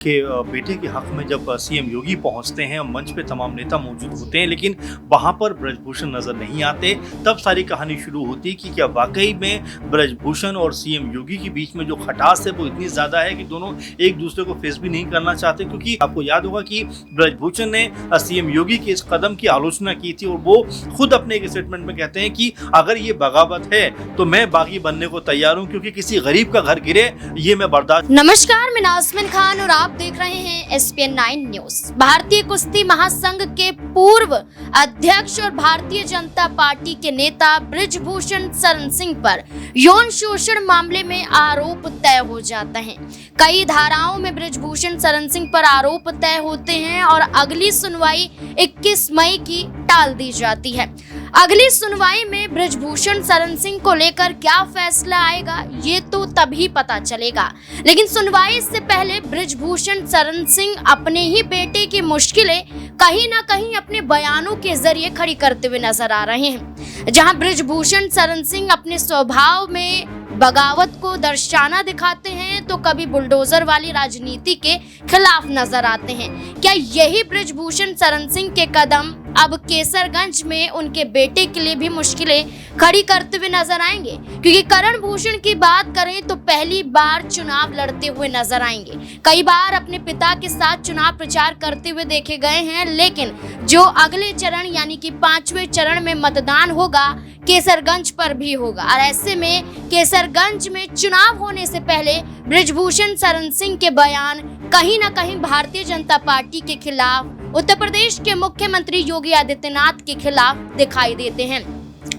के बेटे के हक में जब सीएम योगी पहुंचते हैं, मंच पे तमाम नेता मौजूद होते हैं, लेकिन वहां पर ब्रजभूषण नजर नहीं आते। तब सारी कहानी शुरू होती है कि क्या वाकई में ब्रजभूषण और सीएम योगी के बीच में जो खटास है वो इतनी ज्यादा है कि दोनों एक दूसरे को फेस भी नहीं करना चाहते। क्योंकि आपको याद होगा कि ब्रजभूषण ने सीएम योगी के इस कदम की आलोचना की थी और वो खुद अपने एक स्टेटमेंट में कहते हैं कि अगर ये बगावत है तो मैं बागी बनने को तैयार हूँ, क्योंकि किसी गरीब का घर गिरे ये मैं बर्दाश्त। नमस्कार, मैं नाज़मीन खान और आप देख रहे हैं SPN 9 न्यूज। भारतीय कुश्ती महासंघ के पूर्व अध्यक्ष और भारतीय जनता पार्टी के नेता ब्रिजभूषण शरण सिंह पर यौन शोषण मामले में आरोप तय हो जाता है। कई धाराओं में ब्रिजभूषण शरण सिंह पर आरोप तय होते हैं और अगली सुनवाई 21 मई की टाल दी जाती है। अगली सुनवाई में ब्रिजभूषण शरण सिंह को लेकर क्या फैसला आएगा ये तो तभी पता चलेगा, लेकिन सुनवाई से पहले ब्रिजभूषण शरण सिंह अपने ही बेटे की मुश्किलें कहीं ना कहीं अपने बयानों के जरिए खड़ी करते हुए नजर आ रहे हैं। जहां ब्रिजभूषण शरण सिंह अपने स्वभाव में बगावत को दर्शाना दिखाते हैं तो कभी बुलडोजर वाली राजनीति के खिलाफ नजर आते हैं। क्या यही ब्रिजभूषण शरण सिंह के कदम अब केसरगंज में उनके बेटे के लिए भी मुश्किलें खड़ी करते हुए नजर आएंगे? क्योंकि करण भूषण की बात करें तो पहली बार चुनाव लड़ते हुए नजर आएंगे। कई बार अपने पिता के साथ चुनाव प्रचार करते हुए देखे गए हैं, लेकिन जो अगले चरण यानी कि 5वें चरण में मतदान होगा केसरगंज पर भी होगा। और ऐसे में केसरगंज में चुनाव होने से पहले ब्रिजभूषण शरण सिंह के बयान कहीं ना कहीं भारतीय जनता पार्टी के खिलाफ, उत्तर प्रदेश के मुख्यमंत्री योगी आदित्यनाथ के खिलाफ दिखाई देते हैं।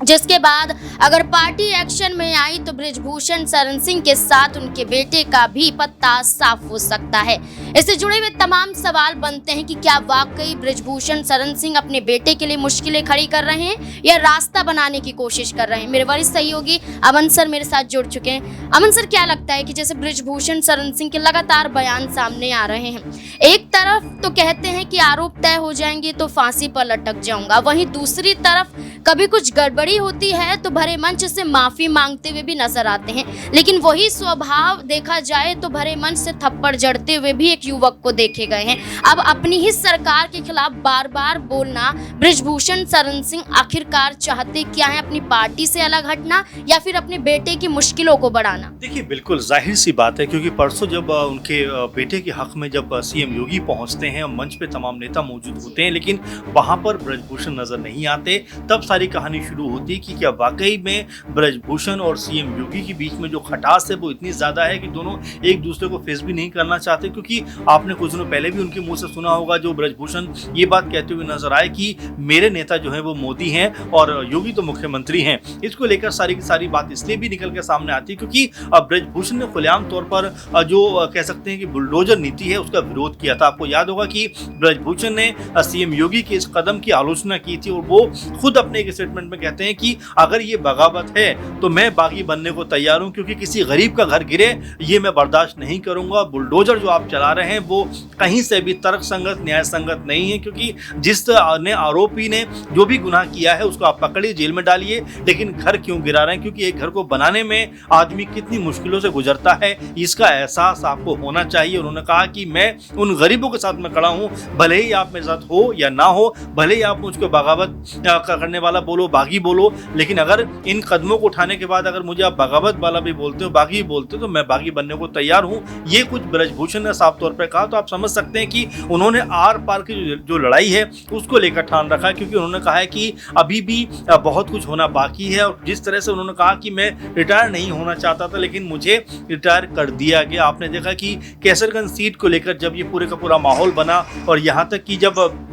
जिसके बाद अगर पार्टी एक्शन में आई तो ब्रिजभूषण शरण सिंह के साथ उनके बेटे का भी पत्ता साफ हो सकता है। इससे जुड़े हुए तमाम सवाल बनते हैं कि क्या वाकई ब्रिजभूषण शरण सिंह अपने बेटे के लिए मुश्किलें खड़ी कर रहे हैं या रास्ता बनाने की कोशिश कर रहे हैं। मेरे वरिष्ठ सहयोगी अमन सर मेरे साथ जुड़ चुके हैं। अमन सर, क्या लगता है कि जैसे ब्रिजभूषण शरण सिंह के लगातार बयान सामने आ रहे हैं, एक तरफ तो कहते हैं कि आरोप तय हो जाएंगे तो फांसी पर लटक जाऊंगा, वहीं दूसरी तरफ कभी कुछ गड़बड़ी होती है तो भरे मंच से माफी मांगते हुए भी नजर आते हैं। लेकिन वही स्वभाव देखा जाए तो भरे मंच से थप्पड़ जड़ते हुए भी एक युवक को देखे गए हैं। अब अपनी ही सरकार के खिलाफ बार बार बोलना ब्रिजभूषण शरण सिंह आखिरकार चाहते क्या है? अपनी पार्टी से अलग हटना या फिर अपने बेटे की मुश्किलों को बढ़ाना? देखिए, बिल्कुल जाहिर सी बात है, क्योंकि परसों जब उनके बेटे के हक में जब सीएम योगी पहुंचते हैं, मंच पे तमाम नेता मौजूद होते हैं, लेकिन वहां पर ब्रजभूषण नजर नहीं आते। तब सारी कहानी शुरू होती है कि क्या वाकई में ब्रजभूषण और सीएम योगी के बीच में जो खटास है वो इतनी ज्यादा है कि दोनों एक दूसरे को फेस भी नहीं करना चाहते। क्योंकि आपने कुछ दिनों पहले भी उनके मुंह से सुना होगा, जो ब्रजभूषण ये बात कहते हुए नजर आए कि मेरे नेता जो है वो मोदी हैं और योगी तो मुख्यमंत्री हैं। इसको लेकर सारी की सारी बात इसलिए भी निकल के सामने आती है क्योंकि ब्रजभूषण ने खुलेआम तौर पर जो कह सकते हैं कि बुलडोजर नीति है उसका विरोध किया था। आपको याद होगा कि ब्रजभूषण ने सीएम योगी के इस कदम की आलोचना की थी और वो खुद अपने एक स्टेटमेंट में कहते हैं कि अगर ये बगावत है तो मैं बागी बनने को तैयार हूं, क्योंकि किसी गरीब का घर गिरे ये मैं बर्दाश्त नहीं करूंगा। बुलडोजर जो आप चला रहे हैं वो कहीं से भी तर्क संगत न्याय संगत नहीं है, क्योंकि जिस ने आरोपी ने जो भी गुनाह किया है उसको आप पकड़िए, जेल में डालिए, लेकिन घर क्यों गिरा रहे हैं? क्योंकि एक घर को बनाने में आदमी कितनी मुश्किलों से गुजरता है इसका एहसास आपको होना चाहिए। उन्होंने कहा कि मैं उन गरीबों के साथ में खड़ा हूं, भले ही आप मेरे साथ हो या ना हो, भले ही आप मुझको बगावत करने वाला बोलो, बागी बोलो, लेकिन अगर इन कदमों को उठाने के बाद अगर मुझे आप बगावत वाला भी बोलते हो, बागी बोलते हो, तो मैं बागी बनने को तैयार हूं। ये कुछ ब्रजभूषण ने साफ तौर पर कहा। तो आप समझ सकते हैं कि उन्होंने आर पार की जो लड़ाई है उसको लेकर ठान रखा है, क्योंकि उन्होंने कहा है कि अभी भी बहुत कुछ होना बाकी है। और जिस तरह से उन्होंने कहा कि मैं रिटायर नहीं होना चाहता था लेकिन मुझे रिटायर कर दिया गया। आपने देखा कि केसरगंज सीट को लेकर जब ये पूरे का पूरा माहौल बना और यहाँ तक कि जब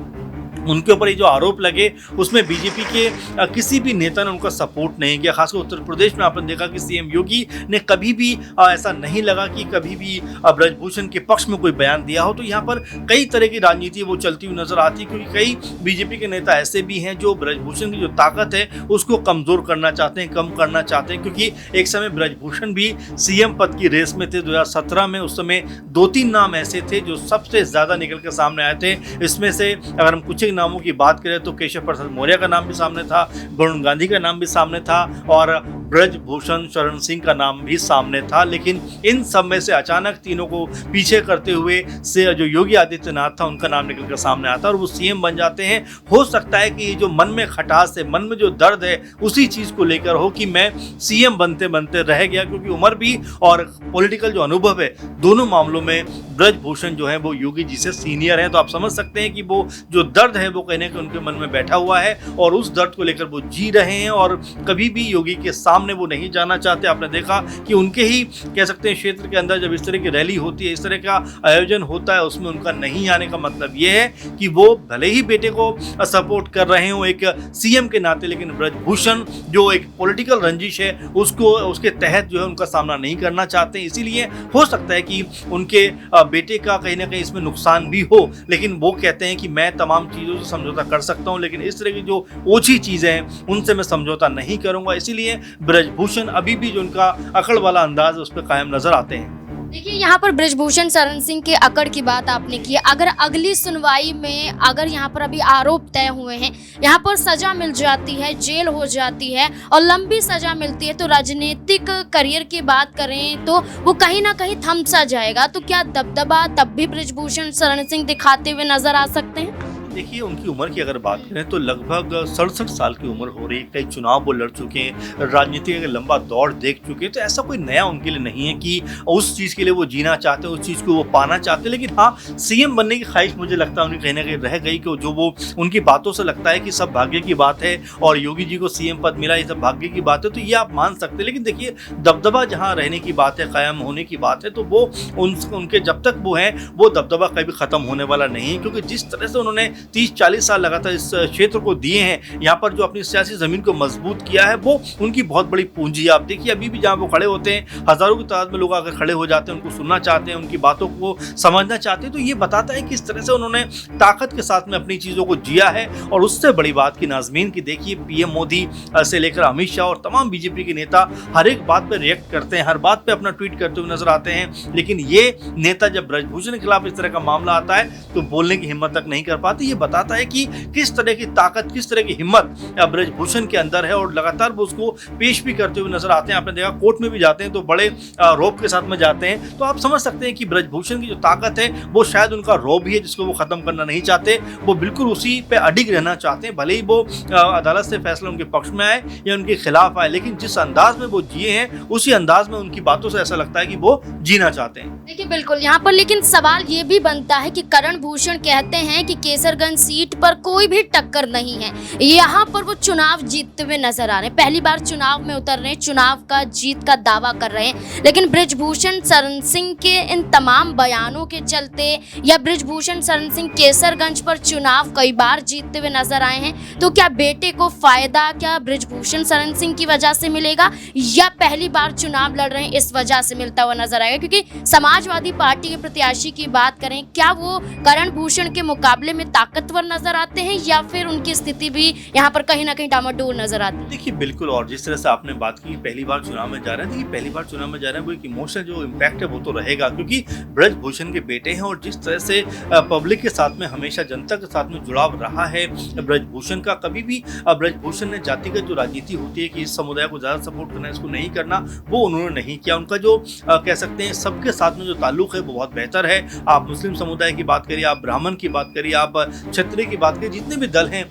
उनके ऊपर ये जो आरोप लगे उसमें बीजेपी के किसी भी नेता ने उनका सपोर्ट नहीं किया। खासकर उत्तर प्रदेश में आपने देखा कि सीएम योगी ने कभी भी ऐसा नहीं लगा कि कभी भी ब्रजभूषण के पक्ष में कोई बयान दिया हो। तो यहाँ पर कई तरह की राजनीति वो चलती हुई नजर आती है, क्योंकि कई बीजेपी के नेता ऐसे भी हैं जो ब्रजभूषण की जो ताकत है उसको कमजोर करना चाहते हैं, कम करना चाहते हैं। क्योंकि एक समय ब्रजभूषण भी सीएम पद की रेस में थे 2017 में। उस समय 2-3 नाम ऐसे थे जो सबसे ज्यादा निकल के सामने आए थे। इसमें से अगर हम कुछ नामों की बात करें तो केशव प्रसाद मौर्य का नाम भी सामने था, वरुण गांधी का नाम भी सामने था और ब्रजभूषण शरण सिंह का नाम भी सामने था, लेकिन इन सब में से अचानक तीनों को पीछे करते हुए से जो योगी आदित्यनाथ था उनका नाम निकलकर सामने आता है और वो सीएम बन जाते हैं। हो सकता है कि ये जो मन में खटास है, मन में जो दर्द है, उसी चीज को लेकर हो कि मैं सीएम बनते बनते रह गया, क्योंकि उम्र भी और पॉलिटिकल जो अनुभव है, दोनों मामलों में ब्रजभूषण जो है वो योगी जी से सीनियर हैं। तो आप समझ सकते हैं कि वो जो दर्द है वो कहीं ना कहीं उनके मन में बैठा हुआ है और उस दर्द को लेकर वो जी रहे हैं और कभी भी योगी के सामने वो नहीं जाना चाहते। आपने देखा कि उनके ही कह सकते हैं क्षेत्र के अंदर जब इस तरह की रैली होती है, इस तरह का आयोजन होता है, उसमें उनका नहीं आने का मतलब ये है कि वो भले ही बेटे को सपोर्ट कर रहे हो एक सीएम के नाते, लेकिन ब्रजभूषण जो एक पॉलिटिकल रंजिश है उसको उसके तहत जो है उनका सामना नहीं करना चाहते। इसीलिए हो सकता है कि उनके बेटे का कहीं ना कहीं इसमें नुकसान भी हो, लेकिन वो कहते हैं कि मैं तमाम चीज़ों से समझौता कर सकता हूं, लेकिन इस तरह की जो ओछी चीज़ें हैं उनसे मैं समझौता नहीं करूंगा। इसीलिए ब्रजभूषण अभी भी जो उनका अकड़ वाला अंदाज है उस पर कायम नजर आते हैं। देखिए, यहाँ पर ब्रजभूषण शरण सिंह के अकड़ की बात आपने की। अगर अगली सुनवाई में अगर यहाँ पर अभी आरोप तय हुए हैं, यहाँ पर सजा मिल जाती है, जेल हो जाती है और लंबी सजा मिलती है, तो राजनीतिक करियर की बात करें तो वो कहीं ना कहीं थम सा जाएगा। तो क्या दबदबा तब भी ब्रजभूषण शरण सिंह दिखाते हुए नजर आ सकते हैं? देखिए, उनकी उम्र की अगर बात करें तो लगभग 67 साल की उम्र हो रही है। कई चुनाव वो लड़ चुके हैं, राजनीति का लंबा दौर देख चुके हैं, तो ऐसा कोई नया उनके लिए नहीं है कि उस चीज़ के लिए वो जीना चाहते हैं, उस चीज़ को वो पाना चाहते हैं। लेकिन हाँ, सीएम बनने की ख्वाहिश मुझे लगता है उनकी कहीं ना कहीं रह गई, कि जो वो उनकी बातों से लगता है कि सब भाग्य की बात है और योगी जी को सीएम पद मिला, ये सब भाग्य की बात है, तो ये आप मान सकते हैं। लेकिन देखिए, दबदबा जहाँ रहने की बात है, कायम होने की बात है, तो वो उनके जब तक वो हैं वो दबदबा कभी ख़त्म होने वाला नहीं है, क्योंकि जिस तरह से उन्होंने 30-40 साल लगातार इस क्षेत्र को दिए हैं, यहाँ पर जो अपनी सियासी जमीन को मजबूत किया है, वो उनकी बहुत बड़ी पूंजी है। आप देखिए, अभी भी जहाँ वो खड़े होते हैं, हजारों की तादाद में लोग आकर खड़े हो जाते हैं, उनको सुनना चाहते हैं, उनकी बातों को समझना चाहते हैं। तो ये बताता है कि किस तरह से उन्होंने ताकत के साथ में अपनी चीजों को जिया है। और उससे बड़ी बात की नाजमीन की देखिए, पीएम मोदी से लेकर अमित शाह और तमाम बीजेपी के नेता हर एक बात पर रिएक्ट करते हैं, हर बात पर अपना ट्वीट करते हुए नजर आते हैं, लेकिन ये नेता जब ब्रजभूषण के खिलाफ इस तरह का मामला आता है तो बोलने की हिम्मत तक नहीं कर पाते। ये बताता है कि किस तरह की ताकत, किस तरह की हिम्मत ब्रजभूषण के अंदर है और लगातार वो उसको पेश भी करते हुए नजर आते हैं। आपने देखा, कोर्ट में भी जाते हैं तो बड़े रौब के साथ में जाते हैं। तो आप समझ सकते हैं कि ब्रजभूषण की जो ताकत है वो शायद उनका रौब ही है, जिसको वो खत्म करना नहीं चाहते। वो बिल्कुल उसी पे अडिग रहना चाहते हैं, भले ही वो अदालत से फैसला उनके पक्ष में आए या उनके खिलाफ आए, लेकिन जिस अंदाज में वो जिए हैं उसी अंदाज में उनकी बातों से ऐसा लगता है कि वो जीना चाहते हैं। देखिए, बिल्कुल यहाँ पर लेकिन सवाल ये भी बनता है कि करण भूषण कहते हैं कि केसरगंज सीट पर कोई भी टक्कर नहीं है, यहाँ पर वो चुनाव जीतते हुए नजर आ रहे हैं, पहली बार चुनाव में उतर रहे हैं, चुनाव का जीत का दावा कर रहे हैं। लेकिन ब्रजभूषण शरण सिंह के इन तमाम बयानों के चलते या ब्रजभूषण शरण सिंह केसरगंज पर चुनाव कई बार जीतते हुए नजर आए हैं, तो क्या बेटे को फायदा क्या ब्रजभूषण शरण सिंह की वजह से मिलेगा या पहली बार चुनाव लड़ रहे हैं इस वजह से मिलता हुआ नजर आएगा? क्योंकि समाजवादी पार्टी के प्रत्याशी की बात करें, क्या वो करण भूषण के मुकाबले में ताकतवर नजर आते हैं या फिर उनकी स्थिति भी यहाँ पर कहीं ना कहीं डामाडोल नजर आती है? देखिए, बिल्कुल, और जिस तरह से आपने बात की पहली बार चुनाव में जा रहे हैं, देखिए पहली बार चुनाव में जा रहे हैं, वो एक इमोशनल जो इम्पैक्ट है वो तो रहेगा, क्योंकि ब्रजभूषण के बेटे हैं और जिस तरह से पब्लिक के साथ में हमेशा जनता के साथ में जुड़ाव रहा है ब्रजभूषण का, कभी भी ब्रजभूषण ने जातिगत जो राजनीति होती है कि इस समुदाय को ज्यादा सपोर्ट करना, इसको नहीं करना, वो उन्होंने नहीं किया। उनका जो कह सकते हैं सबके साथ में जो ताल्लुक है वो बहुत बेहतर है। आप मुस्लिम समुदाय की बात करिए, आप ब्राह्मण की बात करिए, आप क्षत्रिय की बात करिए, जितने भी दल हैं,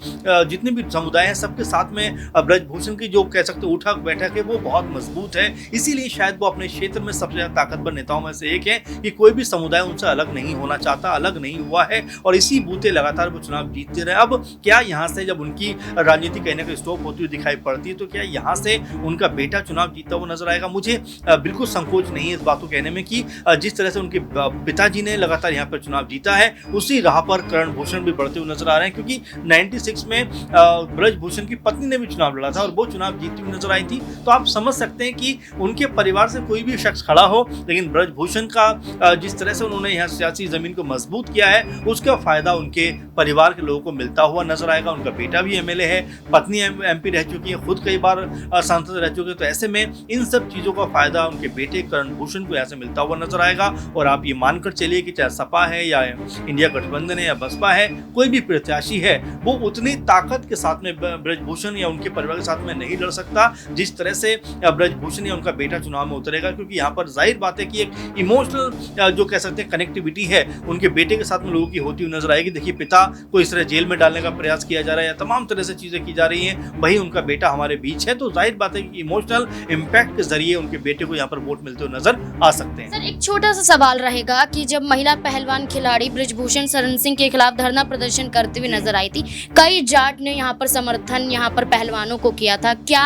जितने भी समुदाय हैं, सबके साथ में ब्रजभूषण की जो कह सकते हैं उठक बैठक है वो बहुत मजबूत है। इसीलिए शायद वो अपने क्षेत्र में सबसे ज्यादा ताकतवर नेताओं में से एक है कि कोई भी समुदाय उनसे अलग नहीं होना चाहता, अलग नहीं हुआ है और इसी बूते लगातार वो चुनाव जीतते रहे। अब क्या यहाँ से जब उनकी राजनीति कहीं ना कहीं स्टॉप होती हुई दिखाई पड़ती है, तो क्या यहाँ से उनका बेटा चुनाव जीतता हुआ नजर आएगा? मुझे बिल्कुल संकोच नहीं है इस बात को कहने में कि जिस तरह से उनके पिताजी ने लगातार यहाँ पर चुनाव जीता है, उसी राह पर करण भूषण भी बढ़ते हुए नजर आ रहे हैं, क्योंकि 96 में ब्रजभूषण की पत्नी ने भी चुनाव लड़ा था और वो चुनाव जीतती हुई नजर आई थी। तो आप समझ सकते हैं कि उनके परिवार से कोई भी शख्स खड़ा हो, लेकिन ब्रजभूषण का जिस तरह से उन्होंने यहाँ सियासी जमीन को मजबूत किया है, उसका फायदा उनके परिवार के लोगों को मिलता हुआ नजर आएगा। उनका बेटा भी एमएलए है, पत्नी एमपी रह चुकी है, खुद कई बार सांसद रह चुके हैं, तो ऐसे में इन सब चीजों का फायदा उनके बेटे करण भूषण को यहाँ से मिलता हुआ नजर आएगा। और आप ये मानकर चलिए कि चाहे सपा है या इंडिया गठबंधन है या बसपा है, कोई भी प्रत्याशी है वो उतनी ताकत के साथ में ब्रजभूषण या उनके परिवार के साथ में नहीं लड़ सकता जिस तरह से ब्रजभूषण या उनका बेटा चुनाव में उतरेगा, क्योंकि यहाँ पर जाहिर बात है कि एक इमोशनल जो कह सकते हैं कनेक्टिविटी है उनके बेटे के साथ में लोगों की होती हुई नजर आएगी। देखिए, पिता को इस तरह जेल में डालने का प्रयास किया जा रहा है या तमाम तरह से चीजें की जा रही हैं, वही उनका बेटा हमारे बीच है, तो जाहिर बात है कि इमोशनल इम्पैक्ट के जरिए उनके बेटे को यहाँ पर वोट मिलते हुए नजर आ सकते हैं। सर, एक छोटा सा सवाल रहेगा कि जब महिला पहलवान खिलाड़ी ब्रिजभूषण शरण सिंह के खिलाफ धरना प्रदर्शन करते हुए नजर आई थी, कई जाट ने यहाँ पर समर्थन यहाँ पर पहलवानों को किया था, क्या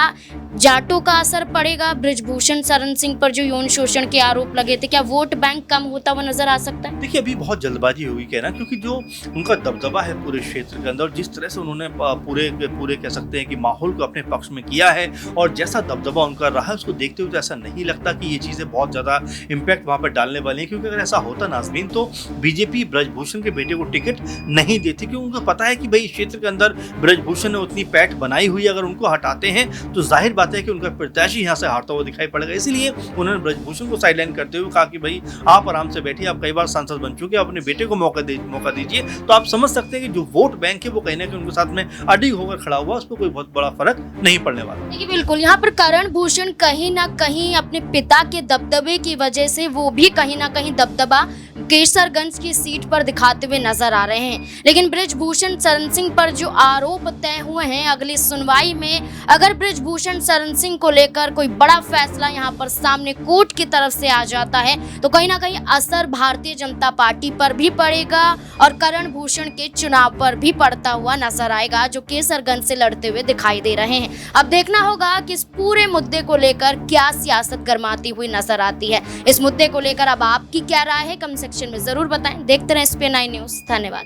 जाटों का असर पड़ेगा ब्रिजभूषण शरण सिंह पर जो यौन शोषण के आरोप लगे थे? क्या वोट बैंक कम होता हुआ नजर आ सकता है? देखिए, अभी बहुत जल्दबाजी होगी कहना, क्योंकि जो उनका दबदबा है पूरे क्षेत्र के अंदर और जिस तरह से उन्होंने पूरे कह सकते हैं कि माहौल को अपने पक्ष में किया है और जैसा दबदबा उनका रहा है, उसको देखते हुए तो ऐसा नहीं लगता कि ये चीजें बहुत ज्यादा इम्पैक्ट वहां पर डालने वाली हैं। क्योंकि अगर ऐसा होता नाज़मीन, तो बीजेपी ब्रजभूषण के बेटे को टिकट नहीं देती, क्योंकि उनको पता है कि भाई इस क्षेत्र के अंदर ब्रजभूषण ने उतनी पैठ बनाई हुई है, अगर उनको हटाते हैं तो जाहिर बात है कि उनका प्रत्याशी यहाँ से हारता हुआ दिखाई पड़ेगा। इसीलिए उन्होंने ब्रजभूषण को साइडलाइन करते हुए कहा कि भाई आप आराम से बैठिए, आप कई बार सांसद बन चुके, आप अपने बेटे को मौका दीजिए। तो आप समझ सकते हैं कि जो वोट बैंक है वो कहीं ना कहीं उनके साथ में अडिग होकर खड़ा हुआ, उस पर कोई बहुत बड़ा फर्क नहीं पड़ने वाला। देखिए, बिल्कुल यहाँ पर करण भूषण कहीं ना कहीं अपने पिता के दबदबे की वजह से वो भी कहीं ना कहीं दबदबा केसरगंज की सीट पर दिखाते हुए नजर आ रहे हैं, लेकिन ब्रिजभूषण शरण सिंह पर जो आरोप तय हुए हैं, अगली सुनवाई में अगर ब्रिजभूषण शरण सिंह को लेकर कोई बड़ा फैसला यहाँ पर सामने कोर्ट की तरफ से आ जाता है, तो कहीं ना कहीं असर भारतीय जनता पार्टी पर भी पड़ेगा और करण भूषण के चुनाव पर भी पड़ता हुआ नजर आएगा, जो केसरगंज से लड़ते हुए दिखाई दे रहे हैं। अब देखना होगा कि इस पूरे मुद्दे को लेकर क्या सियासत गरमाती हुई नजर आती है। इस मुद्दे को लेकर अब आपकी क्या राय है, कमेंट सेक्शन में जरूर बताएं। देखते रहें SPN9 न्यूज़। धन्यवाद।